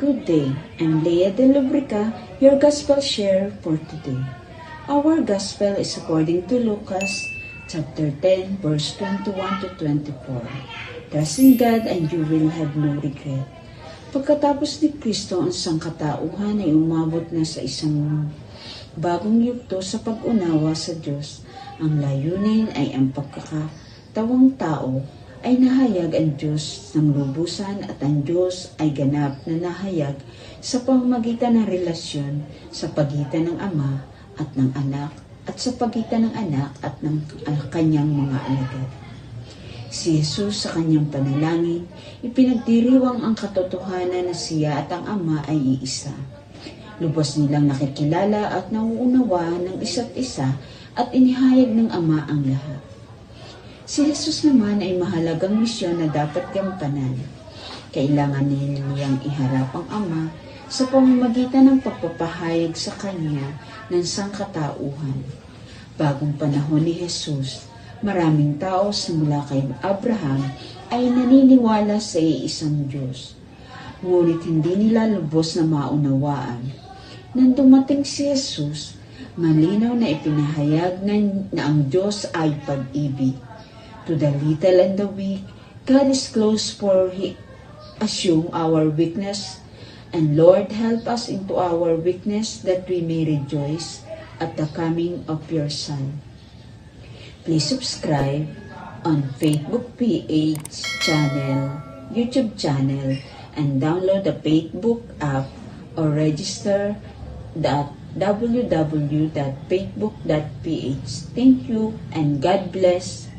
Good day, I'm Leah de Lubrica, your Gospel share for today. Our Gospel is according to Lucas chapter 10, verse 21 to 24. Trust in God and you will have no regret. Pagkatapos ni Kristo ang sangkatauhan ay umabot na sa isang bagong yugto sa pag-unawa sa Diyos. Ang layunin ay ang pagkakatawang tao ay nahayag ang Diyos ng lubusan at ang Diyos ay ganap na nahayag sa pamamagitan ng relasyon sa pagitan ng Ama at ng Anak at sa pagitan ng Anak at ng kanyang mga alagad. Si Jesus sa kanyang panalangin, ipinagdiriwang ang katotohanan na siya at ang Ama ay iisa. Lubos nilang nakikilala at nauunawa ng isa't isa at inihayag ng Ama ang lahat. Si Jesus naman ay mahalagang misyon na dapat gampanan. Kailangan niyang iharap ang Ama sa pamamagitan ng pagpapahayag sa Kanya ng sangkatauhan. Bagong panahon ni Jesus, maraming tao simula kay Abraham ay naniniwala sa iisang Diyos. Ngunit hindi nila lubos na maunawaan. Nang dumating si Jesus, malinaw na ipinahayag na ang Diyos ay pag-ibig. To the little and the weak, God is close, for He assume our weakness. And Lord, help us into our weakness that we may rejoice at the coming of your Son. Please subscribe on Facebook PH channel, YouTube channel, and download the Facebook app or register at www.facebook.ph. Thank you and God bless.